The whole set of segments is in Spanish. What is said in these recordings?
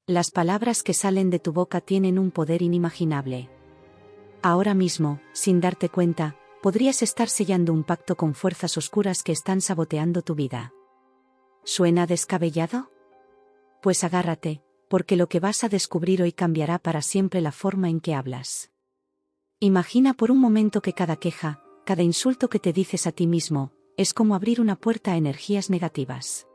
Las palabras que salen de tu boca tienen un poder inimaginable. Ahora mismo, sin darte cuenta, podrías estar sellando un pacto con fuerzas oscuras que están saboteando tu vida. ¿Suena descabellado? Pues agárrate, porque lo que vas a descubrir hoy cambiará para siempre la forma en que hablas. Imagina por un momento que cada queja, cada insulto que te dices a ti mismo, es como abrir una puerta a energías negativas.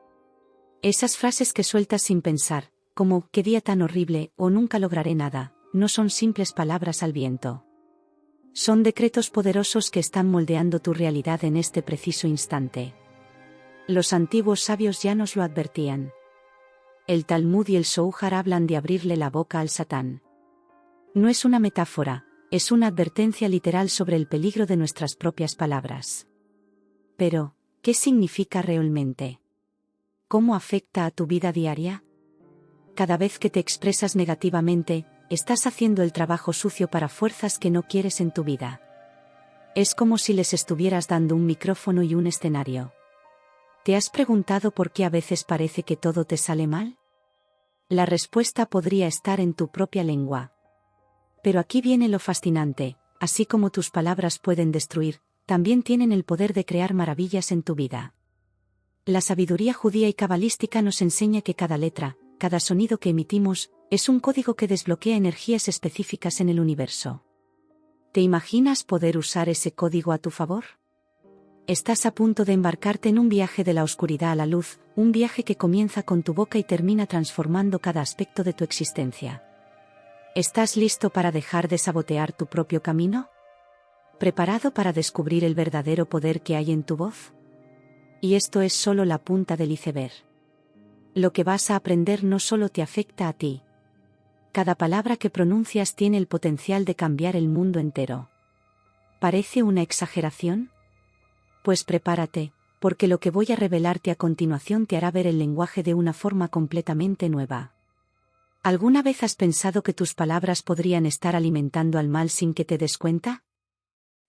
Esas frases que sueltas sin pensar, como «qué día tan horrible» o «nunca lograré nada», no son simples palabras al viento. Son decretos poderosos que están moldeando tu realidad en este preciso instante. Los antiguos sabios ya nos lo advertían. El Talmud y el Zohar hablan de abrirle la boca al Satán. No es una metáfora, es una advertencia literal sobre el peligro de nuestras propias palabras. Pero, ¿qué significa realmente? ¿Cómo afecta a tu vida diaria? Cada vez que te expresas negativamente, estás haciendo el trabajo sucio para fuerzas que no quieres en tu vida. Es como si les estuvieras dando un micrófono y un escenario. ¿Te has preguntado por qué a veces parece que todo te sale mal? La respuesta podría estar en tu propia lengua. Pero aquí viene lo fascinante, así como tus palabras pueden destruir, también tienen el poder de crear maravillas en tu vida. La sabiduría judía y cabalística nos enseña que cada letra, cada sonido que emitimos, es un código que desbloquea energías específicas en el universo. ¿Te imaginas poder usar ese código a tu favor? Estás a punto de embarcarte en un viaje de la oscuridad a la luz, un viaje que comienza con tu boca y termina transformando cada aspecto de tu existencia. ¿Estás listo para dejar de sabotear tu propio camino? ¿Preparado para descubrir el verdadero poder que hay en tu voz? Y esto es solo la punta del iceberg. Lo que vas a aprender no solo te afecta a ti. Cada palabra que pronuncias tiene el potencial de cambiar el mundo entero. ¿Parece una exageración? Pues prepárate, porque lo que voy a revelarte a continuación te hará ver el lenguaje de una forma completamente nueva. ¿Alguna vez has pensado que tus palabras podrían estar alimentando al mal sin que te des cuenta?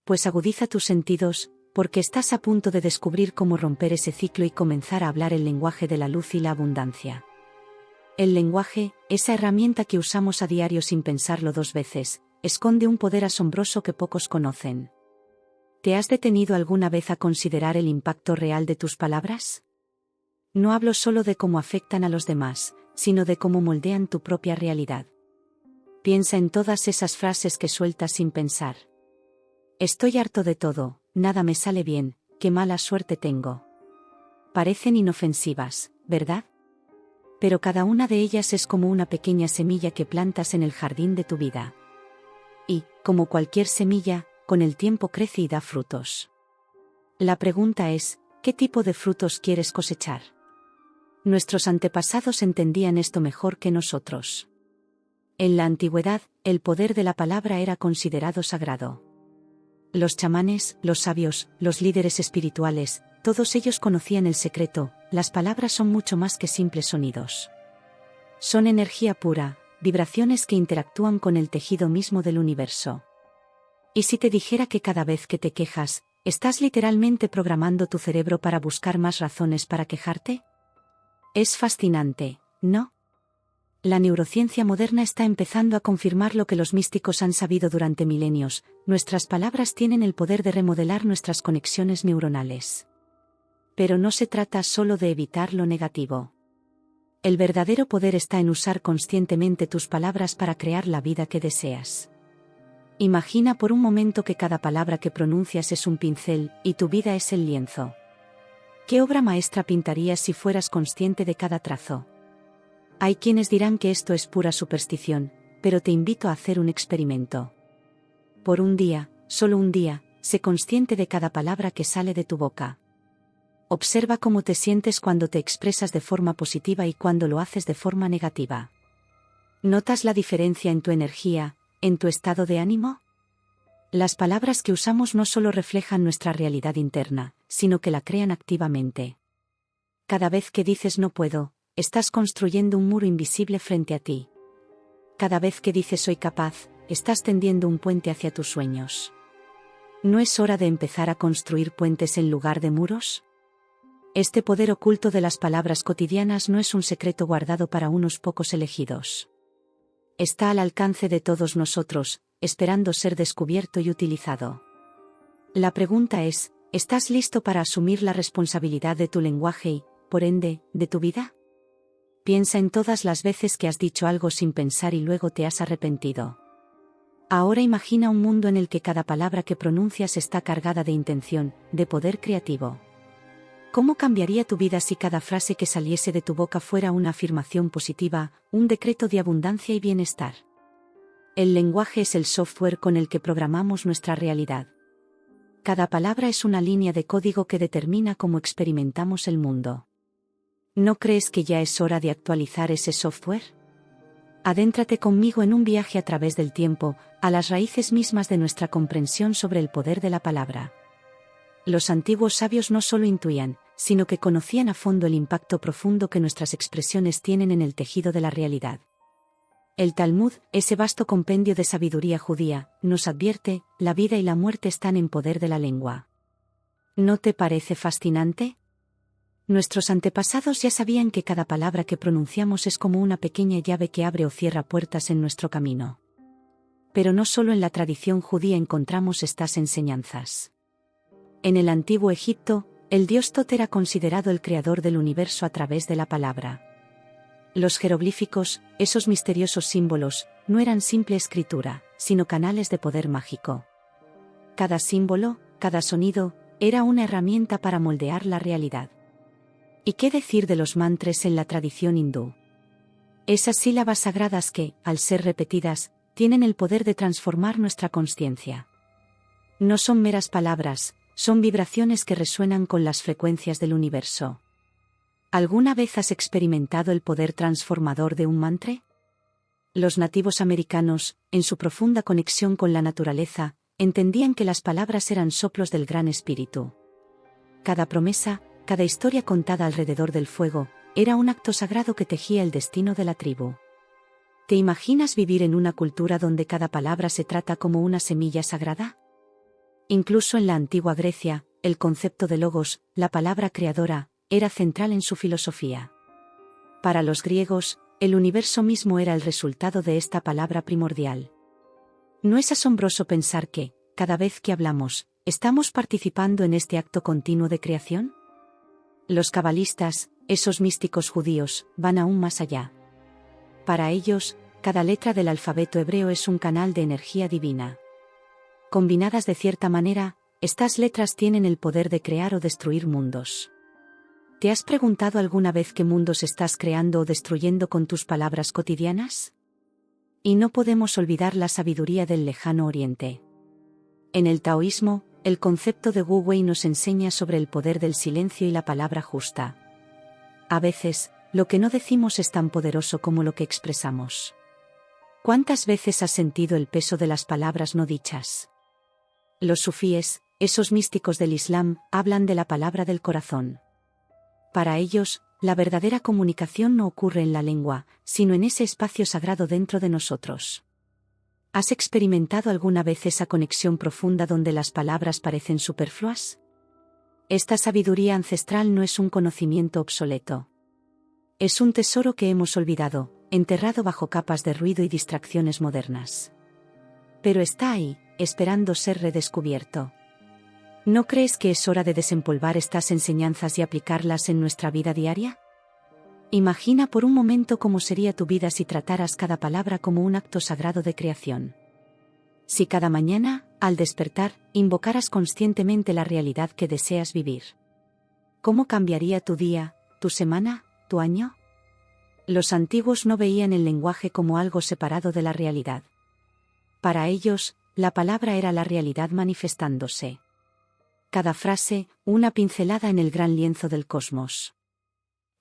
Pues agudiza tus sentidos, porque estás a punto de descubrir cómo romper ese ciclo y comenzar a hablar el lenguaje de la luz y la abundancia. El lenguaje, esa herramienta que usamos a diario sin pensarlo dos veces, esconde un poder asombroso que pocos conocen. ¿Te has detenido alguna vez a considerar el impacto real de tus palabras? No hablo solo de cómo afectan a los demás, sino de cómo moldean tu propia realidad. Piensa en todas esas frases que sueltas sin pensar. Estoy harto de todo, nada me sale bien, qué mala suerte tengo. Parecen inofensivas, ¿verdad? Pero cada una de ellas es como una pequeña semilla que plantas en el jardín de tu vida. Y, como cualquier semilla, con el tiempo crece y da frutos. La pregunta es, ¿qué tipo de frutos quieres cosechar? Nuestros antepasados entendían esto mejor que nosotros. En la antigüedad, el poder de la palabra era considerado sagrado. Los chamanes, los sabios, los líderes espirituales, todos ellos conocían el secreto: las palabras son mucho más que simples sonidos. Son energía pura, vibraciones que interactúan con el tejido mismo del universo. ¿Y si te dijera que cada vez que te quejas, estás literalmente programando tu cerebro para buscar más razones para quejarte? Es fascinante, ¿no? La neurociencia moderna está empezando a confirmar lo que los místicos han sabido durante milenios: nuestras palabras tienen el poder de remodelar nuestras conexiones neuronales. Pero no se trata solo de evitar lo negativo. El verdadero poder está en usar conscientemente tus palabras para crear la vida que deseas. Imagina por un momento que cada palabra que pronuncias es un pincel, y tu vida es el lienzo. ¿Qué obra maestra pintarías si fueras consciente de cada trazo? Hay quienes dirán que esto es pura superstición, pero te invito a hacer un experimento. Por un día, solo un día, sé consciente de cada palabra que sale de tu boca. Observa cómo te sientes cuando te expresas de forma positiva y cuando lo haces de forma negativa. ¿Notas la diferencia en tu energía, en tu estado de ánimo? Las palabras que usamos no solo reflejan nuestra realidad interna, sino que la crean activamente. Cada vez que dices no puedo, estás construyendo un muro invisible frente a ti. Cada vez que dices soy capaz, estás tendiendo un puente hacia tus sueños. ¿No es hora de empezar a construir puentes en lugar de muros? Este poder oculto de las palabras cotidianas no es un secreto guardado para unos pocos elegidos. Está al alcance de todos nosotros, esperando ser descubierto y utilizado. La pregunta es, ¿estás listo para asumir la responsabilidad de tu lenguaje y, por ende, de tu vida? Piensa en todas las veces que has dicho algo sin pensar y luego te has arrepentido. Ahora imagina un mundo en el que cada palabra que pronuncias está cargada de intención, de poder creativo. ¿Cómo cambiaría tu vida si cada frase que saliese de tu boca fuera una afirmación positiva, un decreto de abundancia y bienestar? El lenguaje es el software con el que programamos nuestra realidad. Cada palabra es una línea de código que determina cómo experimentamos el mundo. ¿No crees que ya es hora de actualizar ese software? Adéntrate conmigo en un viaje a través del tiempo, a las raíces mismas de nuestra comprensión sobre el poder de la palabra. Los antiguos sabios no solo intuían, sino que conocían a fondo el impacto profundo que nuestras expresiones tienen en el tejido de la realidad. El Talmud, ese vasto compendio de sabiduría judía, nos advierte, la vida y la muerte están en poder de la lengua. ¿No te parece fascinante? Nuestros antepasados ya sabían que cada palabra que pronunciamos es como una pequeña llave que abre o cierra puertas en nuestro camino. Pero no solo en la tradición judía encontramos estas enseñanzas. En el antiguo Egipto, el dios Tot era considerado el creador del universo a través de la palabra. Los jeroglíficos, esos misteriosos símbolos, no eran simple escritura, sino canales de poder mágico. Cada símbolo, cada sonido, era una herramienta para moldear la realidad. ¿Y qué decir de los mantras en la tradición hindú? Esas sílabas sagradas que, al ser repetidas, tienen el poder de transformar nuestra consciencia. No son meras palabras, son vibraciones que resuenan con las frecuencias del universo. ¿Alguna vez has experimentado el poder transformador de un mantra? Los nativos americanos, en su profunda conexión con la naturaleza, entendían que las palabras eran soplos del Gran Espíritu. Cada promesa, cada historia contada alrededor del fuego, era un acto sagrado que tejía el destino de la tribu. ¿Te imaginas vivir en una cultura donde cada palabra se trata como una semilla sagrada? Incluso en la antigua Grecia, el concepto de logos, la palabra creadora, era central en su filosofía. Para los griegos, el universo mismo era el resultado de esta palabra primordial. ¿No es asombroso pensar que, cada vez que hablamos, estamos participando en este acto continuo de creación? Los cabalistas, esos místicos judíos, van aún más allá. Para ellos, cada letra del alfabeto hebreo es un canal de energía divina. Combinadas de cierta manera, estas letras tienen el poder de crear o destruir mundos. ¿Te has preguntado alguna vez qué mundos estás creando o destruyendo con tus palabras cotidianas? Y no podemos olvidar la sabiduría del lejano oriente. En el taoísmo, el concepto de Wu Wei nos enseña sobre el poder del silencio y la palabra justa. A veces, lo que no decimos es tan poderoso como lo que expresamos. ¿Cuántas veces has sentido el peso de las palabras no dichas? Los sufíes, esos místicos del Islam, hablan de la palabra del corazón. Para ellos, la verdadera comunicación no ocurre en la lengua, sino en ese espacio sagrado dentro de nosotros. ¿Has experimentado alguna vez esa conexión profunda donde las palabras parecen superfluas? Esta sabiduría ancestral no es un conocimiento obsoleto. Es un tesoro que hemos olvidado, enterrado bajo capas de ruido y distracciones modernas. Pero está ahí, esperando ser redescubierto. ¿No crees que es hora de desempolvar estas enseñanzas y aplicarlas en nuestra vida diaria? Imagina por un momento cómo sería tu vida si trataras cada palabra como un acto sagrado de creación. Si cada mañana, al despertar, invocaras conscientemente la realidad que deseas vivir. ¿Cómo cambiaría tu día, tu semana, tu año? Los antiguos no veían el lenguaje como algo separado de la realidad. Para ellos, la palabra era la realidad manifestándose. Cada frase, una pincelada en el gran lienzo del cosmos.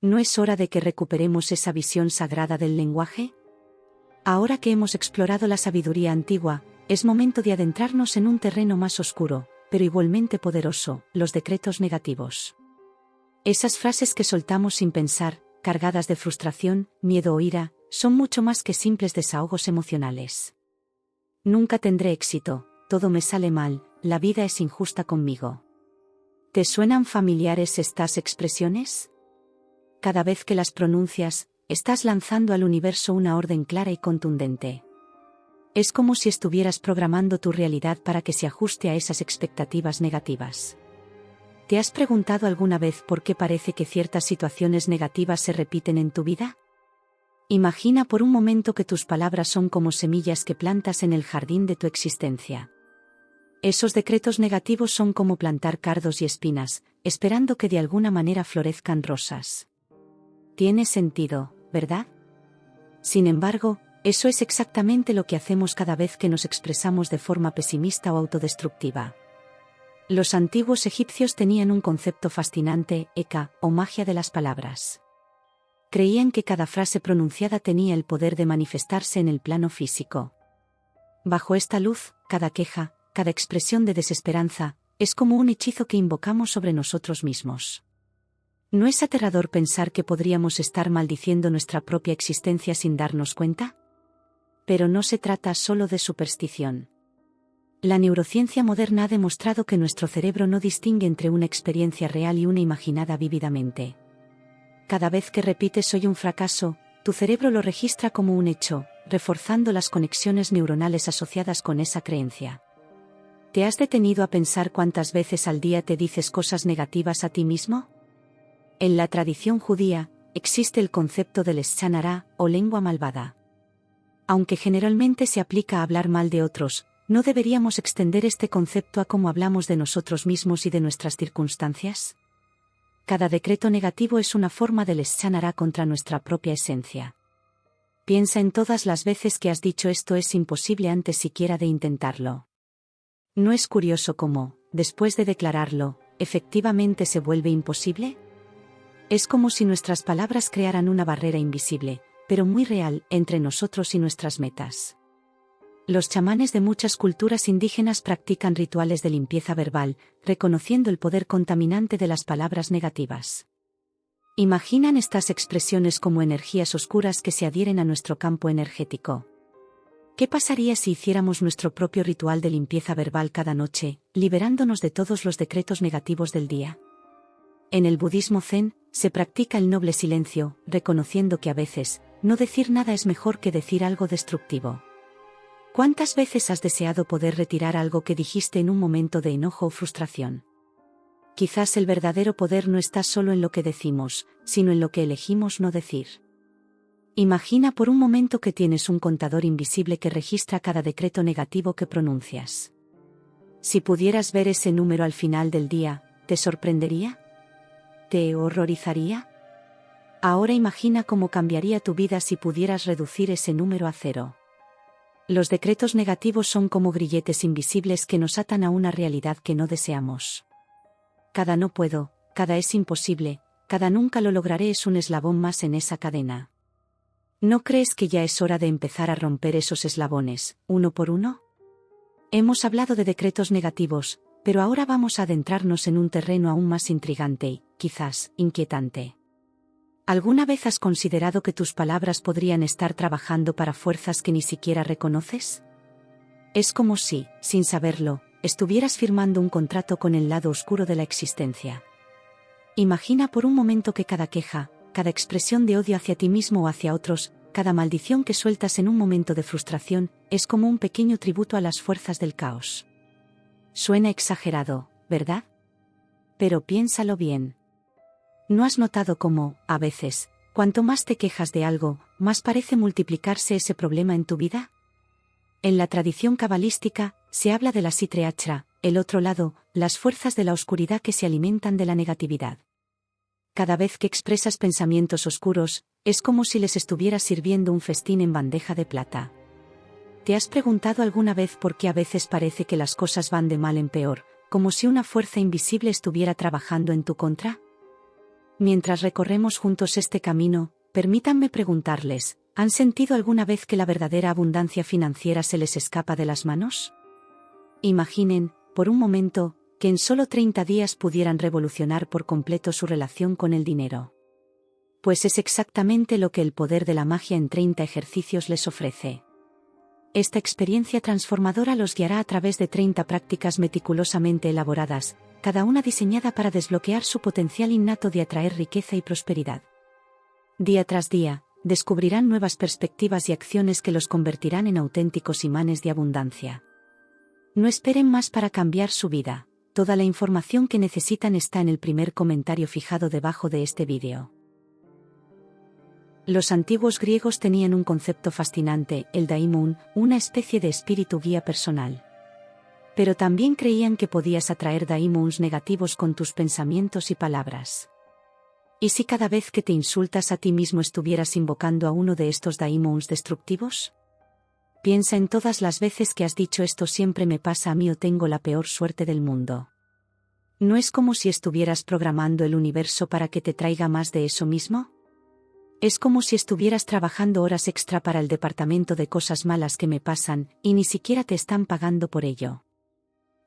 ¿No es hora de que recuperemos esa visión sagrada del lenguaje? Ahora que hemos explorado la sabiduría antigua, es momento de adentrarnos en un terreno más oscuro, pero igualmente poderoso, los decretos negativos. Esas frases que soltamos sin pensar, cargadas de frustración, miedo o ira, son mucho más que simples desahogos emocionales. Nunca tendré éxito, todo me sale mal, la vida es injusta conmigo. ¿Te suenan familiares estas expresiones? Cada vez que las pronuncias, estás lanzando al universo una orden clara y contundente. Es como si estuvieras programando tu realidad para que se ajuste a esas expectativas negativas. ¿Te has preguntado alguna vez por qué parece que ciertas situaciones negativas se repiten en tu vida? Imagina por un momento que tus palabras son como semillas que plantas en el jardín de tu existencia. Esos decretos negativos son como plantar cardos y espinas, esperando que de alguna manera florezcan rosas. Tiene sentido, ¿verdad? Sin embargo, eso es exactamente lo que hacemos cada vez que nos expresamos de forma pesimista o autodestructiva. Los antiguos egipcios tenían un concepto fascinante, eka, o magia de las palabras. Creían que cada frase pronunciada tenía el poder de manifestarse en el plano físico. Bajo esta luz, cada queja, cada expresión de desesperanza, es como un hechizo que invocamos sobre nosotros mismos. ¿No es aterrador pensar que podríamos estar maldiciendo nuestra propia existencia sin darnos cuenta? Pero no se trata solo de superstición. La neurociencia moderna ha demostrado que nuestro cerebro no distingue entre una experiencia real y una imaginada vívidamente. Cada vez que repites "soy un fracaso", tu cerebro lo registra como un hecho, reforzando las conexiones neuronales asociadas con esa creencia. ¿Te has detenido a pensar cuántas veces al día te dices cosas negativas a ti mismo? En la tradición judía, existe el concepto del lashon hara, o lengua malvada. Aunque generalmente se aplica a hablar mal de otros, ¿no deberíamos extender este concepto a cómo hablamos de nosotros mismos y de nuestras circunstancias? Cada decreto negativo es una forma de lashon hara contra nuestra propia esencia. Piensa en todas las veces que has dicho "esto es imposible" antes siquiera de intentarlo. ¿No es curioso cómo, después de declararlo, efectivamente se vuelve imposible? Es como si nuestras palabras crearan una barrera invisible, pero muy real, entre nosotros y nuestras metas. Los chamanes de muchas culturas indígenas practican rituales de limpieza verbal, reconociendo el poder contaminante de las palabras negativas. Imaginan estas expresiones como energías oscuras que se adhieren a nuestro campo energético. ¿Qué pasaría si hiciéramos nuestro propio ritual de limpieza verbal cada noche, liberándonos de todos los decretos negativos del día? En el budismo zen, se practica el noble silencio, reconociendo que a veces, no decir nada es mejor que decir algo destructivo. ¿Cuántas veces has deseado poder retirar algo que dijiste en un momento de enojo o frustración? Quizás el verdadero poder no está solo en lo que decimos, sino en lo que elegimos no decir. Imagina por un momento que tienes un contador invisible que registra cada decreto negativo que pronuncias. Si pudieras ver ese número al final del día, ¿te sorprendería? ¿Te horrorizaría? Ahora imagina cómo cambiaría tu vida si pudieras reducir ese número a 0. Los decretos negativos son como grilletes invisibles que nos atan a una realidad que no deseamos. Cada "no puedo", cada "es imposible", cada "nunca lo lograré" es un eslabón más en esa cadena. ¿No crees que ya es hora de empezar a romper esos eslabones, uno por uno? Hemos hablado de decretos negativos, pero ahora vamos a adentrarnos en un terreno aún más intrigante y, quizás, inquietante. ¿Alguna vez has considerado que tus palabras podrían estar trabajando para fuerzas que ni siquiera reconoces? Es como si, sin saberlo, estuvieras firmando un contrato con el lado oscuro de la existencia. Imagina por un momento que cada queja, cada expresión de odio hacia ti mismo o hacia otros, cada maldición que sueltas en un momento de frustración, es como un pequeño tributo a las fuerzas del caos. Suena exagerado, ¿verdad? Pero piénsalo bien. ¿No has notado cómo, a veces, cuanto más te quejas de algo, más parece multiplicarse ese problema en tu vida? En la tradición cabalística, se habla de la Sitra Achra, el otro lado, las fuerzas de la oscuridad que se alimentan de la negatividad. Cada vez que expresas pensamientos oscuros, es como si les estuvieras sirviendo un festín en bandeja de plata. ¿Te has preguntado alguna vez por qué a veces parece que las cosas van de mal en peor, como si una fuerza invisible estuviera trabajando en tu contra? Mientras recorremos juntos este camino, permítanme preguntarles, ¿han sentido alguna vez que la verdadera abundancia financiera se les escapa de las manos? Imaginen, por un momento, que en solo 30 días pudieran revolucionar por completo su relación con el dinero. Pues es exactamente lo que el poder de la magia en 30 ejercicios les ofrece. Esta experiencia transformadora los guiará a través de 30 prácticas meticulosamente elaboradas, cada una diseñada para desbloquear su potencial innato de atraer riqueza y prosperidad. Día tras día, descubrirán nuevas perspectivas y acciones que los convertirán en auténticos imanes de abundancia. No esperen más para cambiar su vida. Toda la información que necesitan está en el primer comentario fijado debajo de este vídeo. Los antiguos griegos tenían un concepto fascinante, el daimon, una especie de espíritu guía personal. Pero también creían que podías atraer daimons negativos con tus pensamientos y palabras. ¿Y si cada vez que te insultas a ti mismo estuvieras invocando a uno de estos daimons destructivos? Piensa en todas las veces que has dicho esto siempre me pasa a mí o tengo la peor suerte del mundo. ¿No es como si estuvieras programando el universo para que te traiga más de eso mismo? Es como si estuvieras trabajando horas extra para el departamento de cosas malas que me pasan, y ni siquiera te están pagando por ello.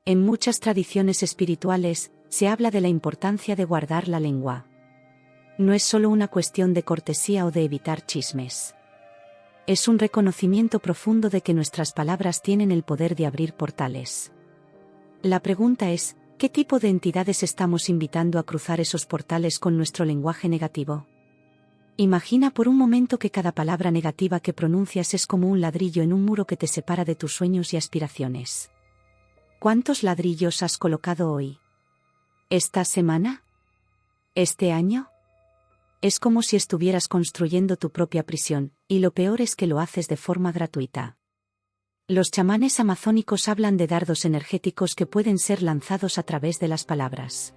En muchas tradiciones espirituales, se habla de la importancia de guardar la lengua. No es solo una cuestión de cortesía o de evitar chismes. Es un reconocimiento profundo de que nuestras palabras tienen el poder de abrir portales. La pregunta es, ¿qué tipo de entidades estamos invitando a cruzar esos portales con nuestro lenguaje negativo? Imagina por un momento que cada palabra negativa que pronuncias es como un ladrillo en un muro que te separa de tus sueños y aspiraciones. ¿Cuántos ladrillos has colocado hoy? ¿Esta semana? ¿Este año? Es como si estuvieras construyendo tu propia prisión, y lo peor es que lo haces de forma gratuita. Los chamanes amazónicos hablan de dardos energéticos que pueden ser lanzados a través de las palabras.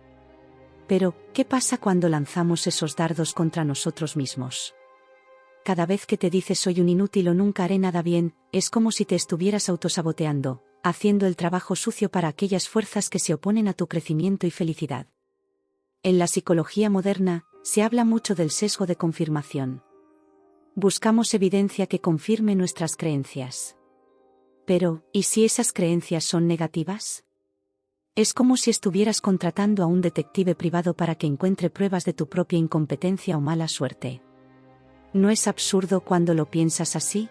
Pero, ¿qué pasa cuando lanzamos esos dardos contra nosotros mismos? Cada vez que te dices soy un inútil o nunca haré nada bien, es como si te estuvieras autosaboteando, haciendo el trabajo sucio para aquellas fuerzas que se oponen a tu crecimiento y felicidad. En la psicología moderna, se habla mucho del sesgo de confirmación. Buscamos evidencia que confirme nuestras creencias. Pero, ¿y si esas creencias son negativas? Es como si estuvieras contratando a un detective privado para que encuentre pruebas de tu propia incompetencia o mala suerte. ¿No es absurdo cuando lo piensas así?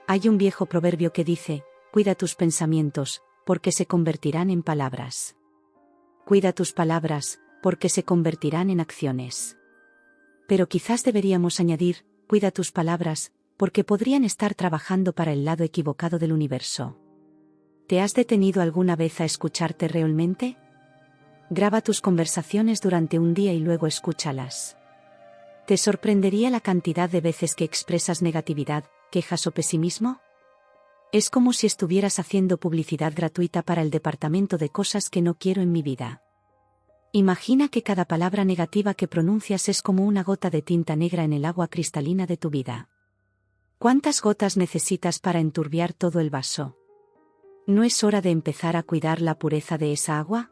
Hay un viejo proverbio que dice, cuida tus pensamientos, porque se convertirán en palabras. Cuida tus palabras, porque se convertirán en acciones. Pero quizás deberíamos añadir, cuida tus palabras, porque podrían estar trabajando para el lado equivocado del universo. ¿Te has detenido alguna vez a escucharte realmente? Graba tus conversaciones durante un día y luego escúchalas. ¿Te sorprendería la cantidad de veces que expresas negatividad, quejas o pesimismo? Es como si estuvieras haciendo publicidad gratuita para el departamento de cosas que no quiero en mi vida. Imagina que cada palabra negativa que pronuncias es como una gota de tinta negra en el agua cristalina de tu vida. ¿Cuántas gotas necesitas para enturbiar todo el vaso? ¿No es hora de empezar a cuidar la pureza de esa agua?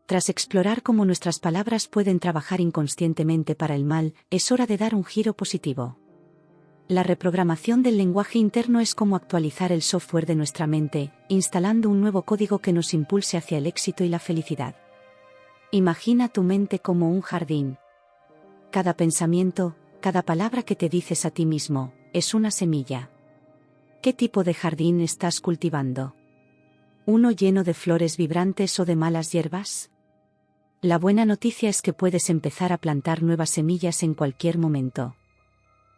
Tras explorar cómo nuestras palabras pueden trabajar inconscientemente para el mal, es hora de dar un giro positivo. La reprogramación del lenguaje interno es como actualizar el software de nuestra mente, instalando un nuevo código que nos impulse hacia el éxito y la felicidad. Imagina tu mente como un jardín. Cada pensamiento, cada palabra que te dices a ti mismo, es una semilla. ¿Qué tipo de jardín estás cultivando? ¿Uno lleno de flores vibrantes o de malas hierbas? La buena noticia es que puedes empezar a plantar nuevas semillas en cualquier momento.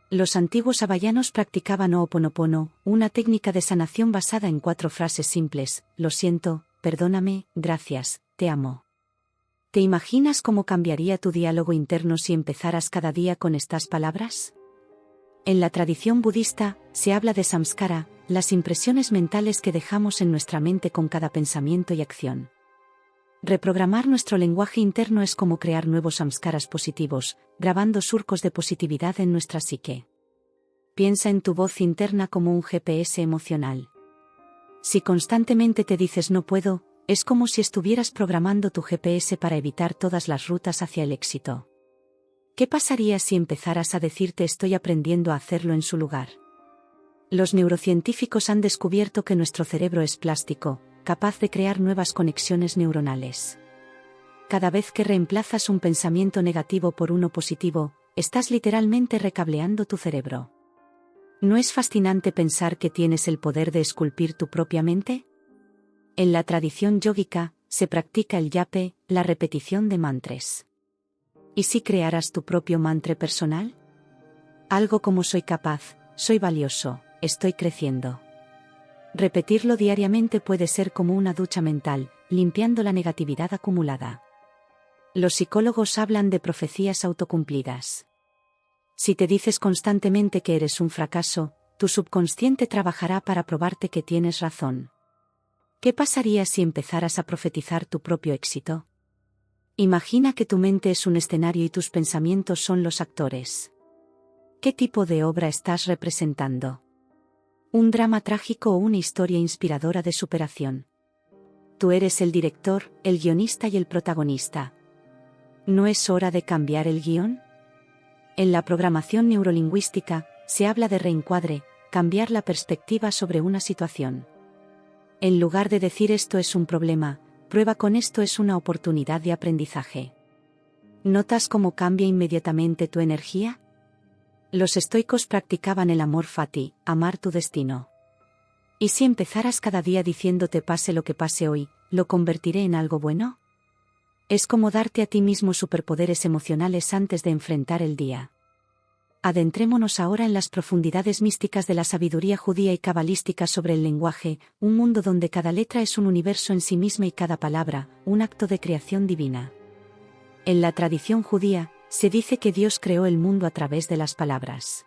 Los antiguos hawaianos practicaban Ho'oponopono, una técnica de sanación basada en 4 frases simples: lo siento, perdóname, gracias, te amo. ¿Te imaginas cómo cambiaría tu diálogo interno si empezaras cada día con estas palabras? En la tradición budista, se habla de samskara, las impresiones mentales que dejamos en nuestra mente con cada pensamiento y acción. Reprogramar nuestro lenguaje interno es como crear nuevos samskaras positivos, grabando surcos de positividad en nuestra psique. Piensa en tu voz interna como un GPS emocional. Si constantemente te dices no puedo, es como si estuvieras programando tu GPS para evitar todas las rutas hacia el éxito. ¿Qué pasaría si empezaras a decirte estoy aprendiendo a hacerlo en su lugar? Los neurocientíficos han descubierto que nuestro cerebro es plástico, capaz de crear nuevas conexiones neuronales. Cada vez que reemplazas un pensamiento negativo por uno positivo, estás literalmente recableando tu cerebro. ¿No es fascinante pensar que tienes el poder de esculpir tu propia mente? En la tradición yógica, se practica el yape, la repetición de mantras. ¿Y si crearas tu propio mantra personal? Algo como soy capaz, soy valioso, estoy creciendo. Repetirlo diariamente puede ser como una ducha mental, limpiando la negatividad acumulada. Los psicólogos hablan de profecías autocumplidas. Si te dices constantemente que eres un fracaso, tu subconsciente trabajará para probarte que tienes razón. ¿Qué pasaría si empezaras a profetizar tu propio éxito? Imagina que tu mente es un escenario y tus pensamientos son los actores. ¿Qué tipo de obra estás representando? ¿Un drama trágico o una historia inspiradora de superación? Tú eres el director, el guionista y el protagonista. ¿No es hora de cambiar el guión? En la programación neurolingüística, se habla de reencuadre, cambiar la perspectiva sobre una situación. En lugar de decir esto es un problema, prueba con esto es una oportunidad de aprendizaje. ¿Notas cómo cambia inmediatamente tu energía? Los estoicos practicaban el amor fati, amar tu destino. ¿Y si empezaras cada día diciéndote pase lo que pase hoy, lo convertiré en algo bueno? Es como darte a ti mismo superpoderes emocionales antes de enfrentar el día. Adentrémonos ahora en las profundidades místicas de la sabiduría judía y cabalística sobre el lenguaje, un mundo donde cada letra es un universo en sí misma y cada palabra, un acto de creación divina. En la tradición judía, se dice que Dios creó el mundo a través de las palabras.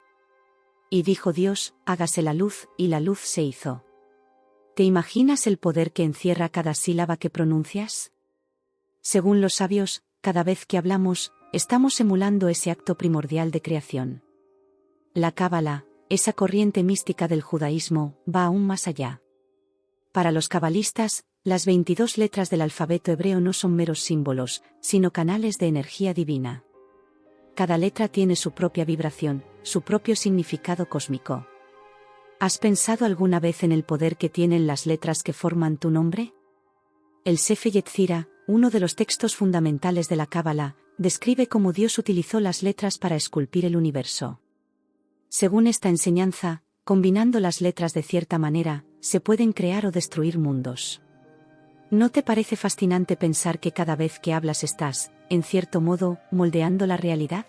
Y dijo Dios, hágase la luz, y la luz se hizo. ¿Te imaginas el poder que encierra cada sílaba que pronuncias? Según los sabios, cada vez que hablamos, estamos emulando ese acto primordial de creación. La Cábala, esa corriente mística del judaísmo, va aún más allá. Para los cabalistas, las 22 letras del alfabeto hebreo no son meros símbolos, sino canales de energía divina. Cada letra tiene su propia vibración, su propio significado cósmico. ¿Has pensado alguna vez en el poder que tienen las letras que forman tu nombre? El Sefer Yetzirah, uno de los textos fundamentales de la Cábala, describe cómo Dios utilizó las letras para esculpir el universo. Según esta enseñanza, combinando las letras de cierta manera, se pueden crear o destruir mundos. ¿No te parece fascinante pensar que cada vez que hablas estás, en cierto modo, moldeando la realidad?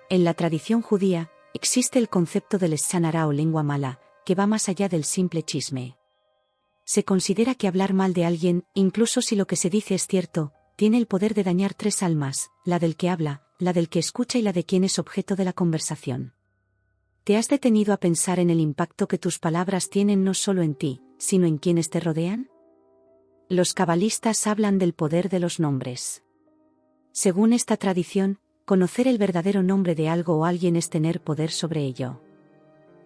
En la tradición judía, existe el concepto del lashon hara o lengua mala, que va más allá del simple chisme. Se considera que hablar mal de alguien, incluso si lo que se dice es cierto, tiene el poder de dañar 3 almas, la del que habla, la del que escucha y la de quien es objeto de la conversación. ¿Te has detenido a pensar en el impacto que tus palabras tienen no solo en ti, sino en quienes te rodean? Los cabalistas hablan del poder de los nombres. Según esta tradición, conocer el verdadero nombre de algo o alguien es tener poder sobre ello.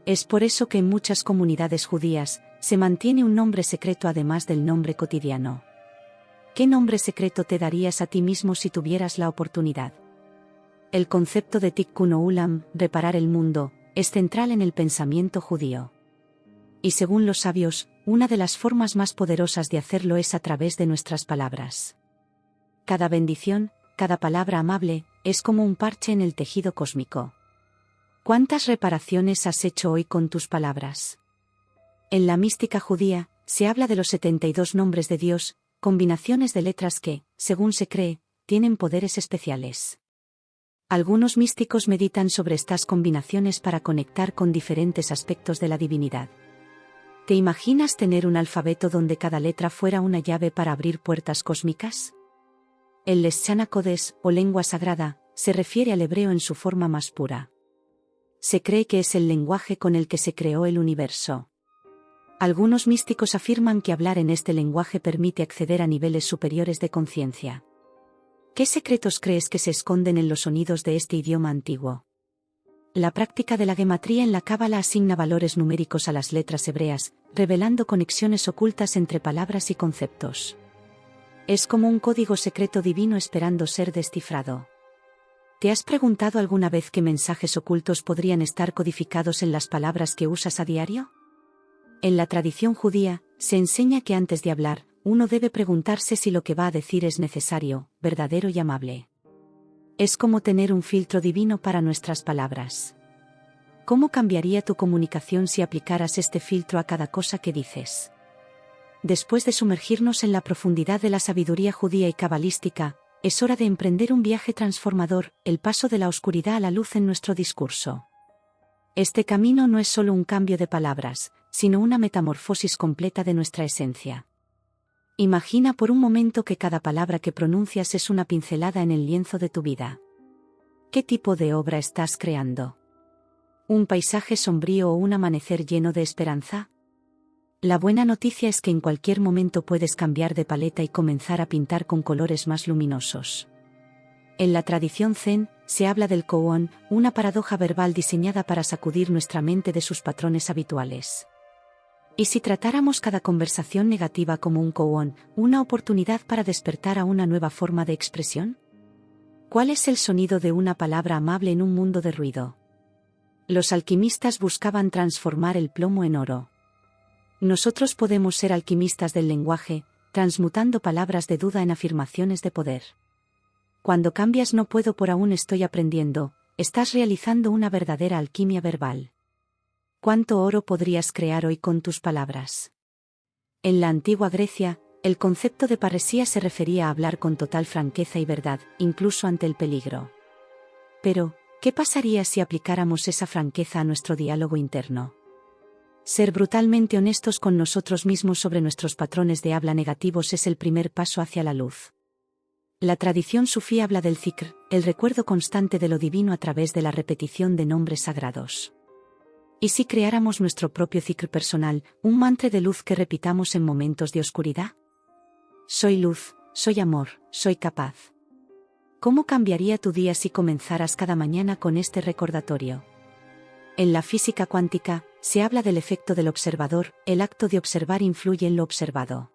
Es por eso que en muchas comunidades judías, se mantiene un nombre secreto además del nombre cotidiano. ¿Qué nombre secreto te darías a ti mismo si tuvieras la oportunidad? El concepto de tikkun olam, reparar el mundo, es central en el pensamiento judío. Y según los sabios, una de las formas más poderosas de hacerlo es a través de nuestras palabras. Cada bendición, cada palabra amable, es como un parche en el tejido cósmico. ¿Cuántas reparaciones has hecho hoy con tus palabras? En la mística judía, se habla de los 72 nombres de Dios, combinaciones de letras que, según se cree, tienen poderes especiales. Algunos místicos meditan sobre estas combinaciones para conectar con diferentes aspectos de la divinidad. ¿Te imaginas tener un alfabeto donde cada letra fuera una llave para abrir puertas cósmicas? El lashon hakodesh, o lengua sagrada, se refiere al hebreo en su forma más pura. Se cree que es el lenguaje con el que se creó el universo. Algunos místicos afirman que hablar en este lenguaje permite acceder a niveles superiores de conciencia. ¿Qué secretos crees que se esconden en los sonidos de este idioma antiguo? La práctica de la gematría en la Cábala asigna valores numéricos a las letras hebreas, revelando conexiones ocultas entre palabras y conceptos. Es como un código secreto divino esperando ser descifrado. ¿Te has preguntado alguna vez qué mensajes ocultos podrían estar codificados en las palabras que usas a diario? En la tradición judía, se enseña que antes de hablar, uno debe preguntarse si lo que va a decir es necesario, verdadero y amable. Es como tener un filtro divino para nuestras palabras. ¿Cómo cambiaría tu comunicación si aplicaras este filtro a cada cosa que dices? Después de sumergirnos en la profundidad de la sabiduría judía y cabalística, es hora de emprender un viaje transformador, el paso de la oscuridad a la luz en nuestro discurso. Este camino no es solo un cambio de palabras, sino una metamorfosis completa de nuestra esencia. Imagina por un momento que cada palabra que pronuncias es una pincelada en el lienzo de tu vida. ¿Qué tipo de obra estás creando? ¿Un paisaje sombrío o un amanecer lleno de esperanza? La buena noticia es que en cualquier momento puedes cambiar de paleta y comenzar a pintar con colores más luminosos. En la tradición Zen, se habla del koan, una paradoja verbal diseñada para sacudir nuestra mente de sus patrones habituales. ¿Y si tratáramos cada conversación negativa como un koan, una oportunidad para despertar a una nueva forma de expresión? ¿Cuál es el sonido de una palabra amable en un mundo de ruido? Los alquimistas buscaban transformar el plomo en oro. Nosotros podemos ser alquimistas del lenguaje, transmutando palabras de duda en afirmaciones de poder. Cuando cambias "no puedo" por "aún estoy aprendiendo", estás realizando una verdadera alquimia verbal. ¿Cuánto oro podrías crear hoy con tus palabras? En la antigua Grecia, el concepto de parresía se refería a hablar con total franqueza y verdad, incluso ante el peligro. Pero, ¿qué pasaría si aplicáramos esa franqueza a nuestro diálogo interno? Ser brutalmente honestos con nosotros mismos sobre nuestros patrones de habla negativos es el primer paso hacia la luz. La tradición sufí habla del zikr, el recuerdo constante de lo divino a través de la repetición de nombres sagrados. ¿Y si creáramos nuestro propio zikr personal, un mantra de luz que repitamos en momentos de oscuridad? Soy luz, soy amor, soy capaz. ¿Cómo cambiaría tu día si comenzaras cada mañana con este recordatorio? En la física cuántica, se habla del efecto del observador, el acto de observar influye en lo observado.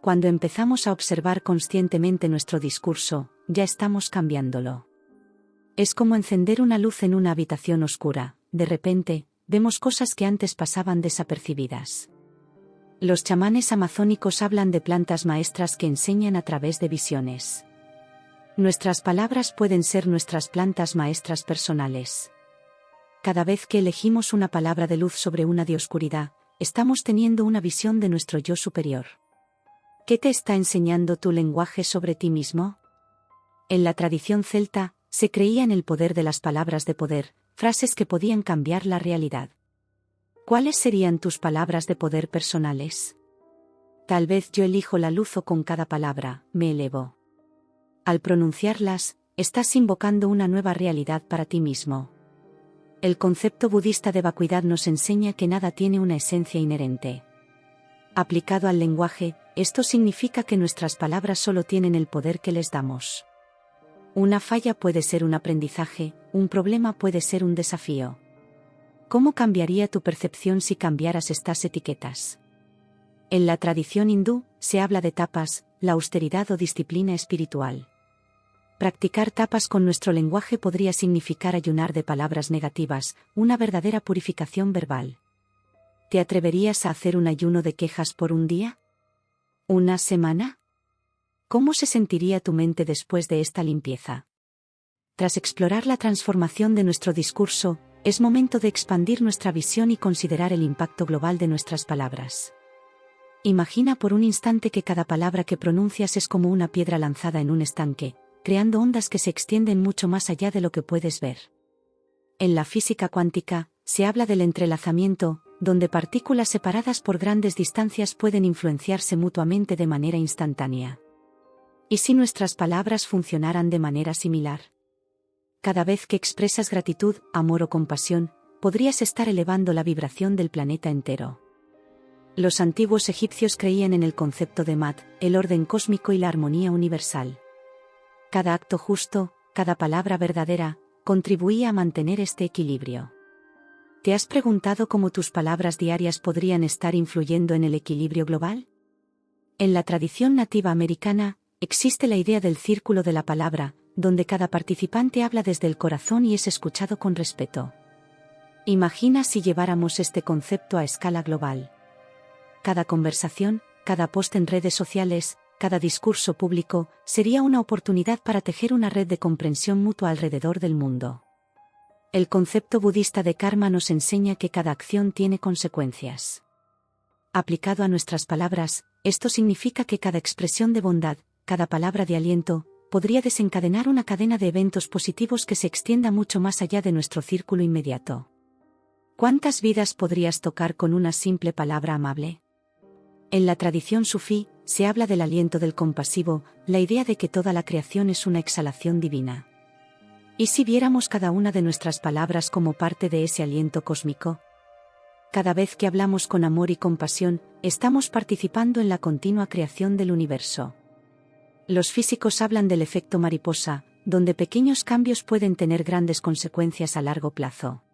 Cuando empezamos a observar conscientemente nuestro discurso, ya estamos cambiándolo. Es como encender una luz en una habitación oscura, de repente, vemos cosas que antes pasaban desapercibidas. Los chamanes amazónicos hablan de plantas maestras que enseñan a través de visiones. Nuestras palabras pueden ser nuestras plantas maestras personales. Cada vez que elegimos una palabra de luz sobre una de oscuridad, estamos teniendo una visión de nuestro yo superior. ¿Qué te está enseñando tu lenguaje sobre ti mismo? En la tradición celta, se creía en el poder de las palabras de poder, frases que podían cambiar la realidad. ¿Cuáles serían tus palabras de poder personales? Tal vez yo elijo la luz o con cada palabra, me elevo. Al pronunciarlas, estás invocando una nueva realidad para ti mismo. El concepto budista de vacuidad nos enseña que nada tiene una esencia inherente. Aplicado al lenguaje, esto significa que nuestras palabras solo tienen el poder que les damos. Una falla puede ser un aprendizaje, un problema puede ser un desafío. ¿Cómo cambiaría tu percepción si cambiaras estas etiquetas? En la tradición hindú, se habla de tapas, la austeridad o disciplina espiritual. Practicar tapas con nuestro lenguaje podría significar ayunar de palabras negativas, una verdadera purificación verbal. ¿Te atreverías a hacer un ayuno de quejas por un día? ¿Una semana? ¿Cómo se sentiría tu mente después de esta limpieza? Tras explorar la transformación de nuestro discurso, es momento de expandir nuestra visión y considerar el impacto global de nuestras palabras. Imagina por un instante que cada palabra que pronuncias es como una piedra lanzada en un estanque, creando ondas que se extienden mucho más allá de lo que puedes ver. En la física cuántica, se habla del entrelazamiento, donde partículas separadas por grandes distancias pueden influenciarse mutuamente de manera instantánea. ¿Y si nuestras palabras funcionaran de manera similar? Cada vez que expresas gratitud, amor o compasión, podrías estar elevando la vibración del planeta entero. Los antiguos egipcios creían en el concepto de Mat, el orden cósmico y la armonía universal. Cada acto justo, cada palabra verdadera, contribuía a mantener este equilibrio. ¿Te has preguntado cómo tus palabras diarias podrían estar influyendo en el equilibrio global? En la tradición nativa americana, existe la idea del círculo de la palabra, donde cada participante habla desde el corazón y es escuchado con respeto. Imagina si lleváramos este concepto a escala global. Cada conversación, cada post en redes sociales, cada discurso público, sería una oportunidad para tejer una red de comprensión mutua alrededor del mundo. El concepto budista de karma nos enseña que cada acción tiene consecuencias. Aplicado a nuestras palabras, esto significa que cada expresión de bondad, cada palabra de aliento, podría desencadenar una cadena de eventos positivos que se extienda mucho más allá de nuestro círculo inmediato. ¿Cuántas vidas podrías tocar con una simple palabra amable? En la tradición sufí, se habla del aliento del compasivo, la idea de que toda la creación es una exhalación divina. ¿Y si viéramos cada una de nuestras palabras como parte de ese aliento cósmico? Cada vez que hablamos con amor y compasión, estamos participando en la continua creación del universo. Los físicos hablan del efecto mariposa, donde pequeños cambios pueden tener grandes consecuencias a largo plazo.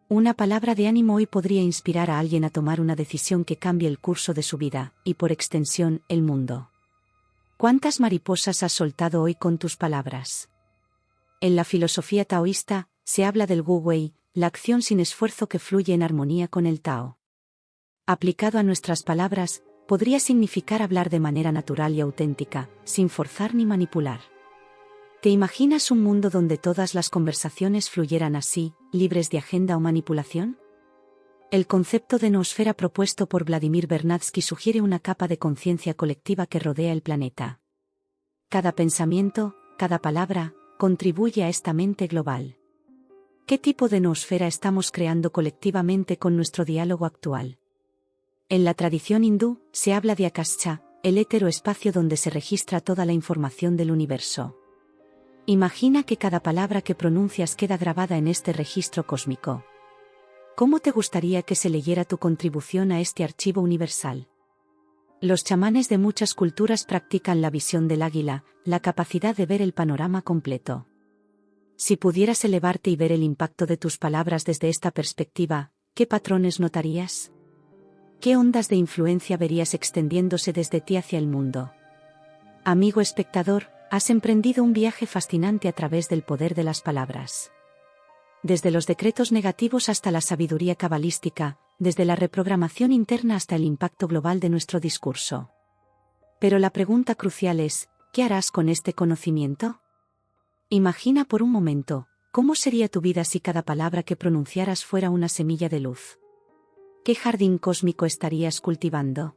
Una palabra de ánimo hoy podría inspirar a alguien a tomar una decisión que cambie el curso de su vida, y por extensión, el mundo. ¿Cuántas mariposas has soltado hoy con tus palabras? En la filosofía taoísta, se habla del Wu Wei, la acción sin esfuerzo que fluye en armonía con el Tao. Aplicado a nuestras palabras, podría significar hablar de manera natural y auténtica, sin forzar ni manipular. ¿Te imaginas un mundo donde todas las conversaciones fluyeran así, libres de agenda o manipulación? El concepto de noosfera propuesto por Vladimir Vernadsky sugiere una capa de conciencia colectiva que rodea el planeta. Cada pensamiento, cada palabra, contribuye a esta mente global. ¿Qué tipo de noosfera estamos creando colectivamente con nuestro diálogo actual? En la tradición hindú, se habla de Akasha, el étero espacio donde se registra toda la información del universo. Imagina que cada palabra que pronuncias queda grabada en este registro cósmico. ¿Cómo te gustaría que se leyera tu contribución a este archivo universal? Los chamanes de muchas culturas practican la visión del águila, la capacidad de ver el panorama completo. Si pudieras elevarte y ver el impacto de tus palabras desde esta perspectiva, ¿qué patrones notarías? ¿Qué ondas de influencia verías extendiéndose desde ti hacia el mundo? Amigo espectador, has emprendido un viaje fascinante a través del poder de las palabras. Desde los decretos negativos hasta la sabiduría cabalística, desde la reprogramación interna hasta el impacto global de nuestro discurso. Pero la pregunta crucial es, ¿qué harás con este conocimiento? Imagina por un momento, ¿cómo sería tu vida si cada palabra que pronunciaras fuera una semilla de luz? ¿Qué jardín cósmico estarías cultivando?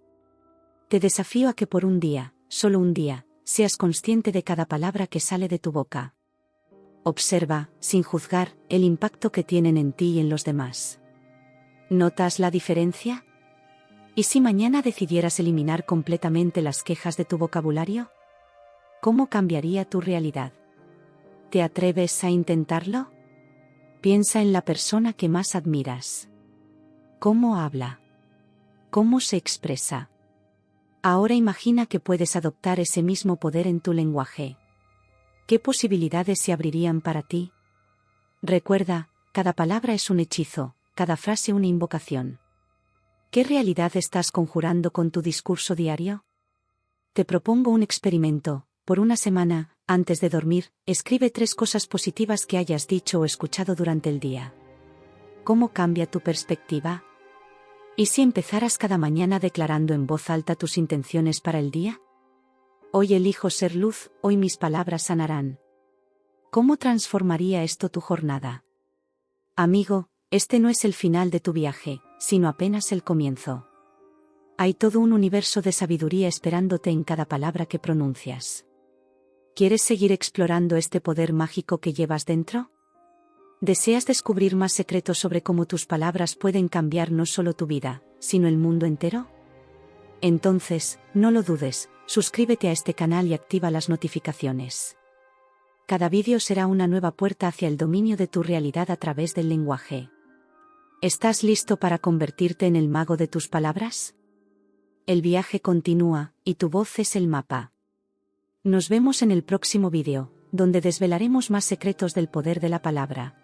Te desafío a que por un día, solo un día, seas consciente de cada palabra que sale de tu boca. Observa, sin juzgar, el impacto que tienen en ti y en los demás. ¿Notas la diferencia? ¿Y si mañana decidieras eliminar completamente las quejas de tu vocabulario? ¿Cómo cambiaría tu realidad? ¿Te atreves a intentarlo? Piensa en la persona que más admiras. ¿Cómo habla? ¿Cómo se expresa? Ahora imagina que puedes adoptar ese mismo poder en tu lenguaje. ¿Qué posibilidades se abrirían para ti? Recuerda, cada palabra es un hechizo, cada frase una invocación. ¿Qué realidad estás conjurando con tu discurso diario? Te propongo un experimento. Por una semana, antes de dormir, escribe 3 cosas positivas que hayas dicho o escuchado durante el día. ¿Cómo cambia tu perspectiva? ¿Y si empezaras cada mañana declarando en voz alta tus intenciones para el día? Hoy elijo ser luz, hoy mis palabras sanarán. ¿Cómo transformaría esto tu jornada? Amigo, este no es el final de tu viaje, sino apenas el comienzo. Hay todo un universo de sabiduría esperándote en cada palabra que pronuncias. ¿Quieres seguir explorando este poder mágico que llevas dentro? ¿Deseas descubrir más secretos sobre cómo tus palabras pueden cambiar no solo tu vida, sino el mundo entero? Entonces, no lo dudes, suscríbete a este canal y activa las notificaciones. Cada vídeo será una nueva puerta hacia el dominio de tu realidad a través del lenguaje. ¿Estás listo para convertirte en el mago de tus palabras? El viaje continúa, y tu voz es el mapa. Nos vemos en el próximo vídeo, donde desvelaremos más secretos del poder de la palabra.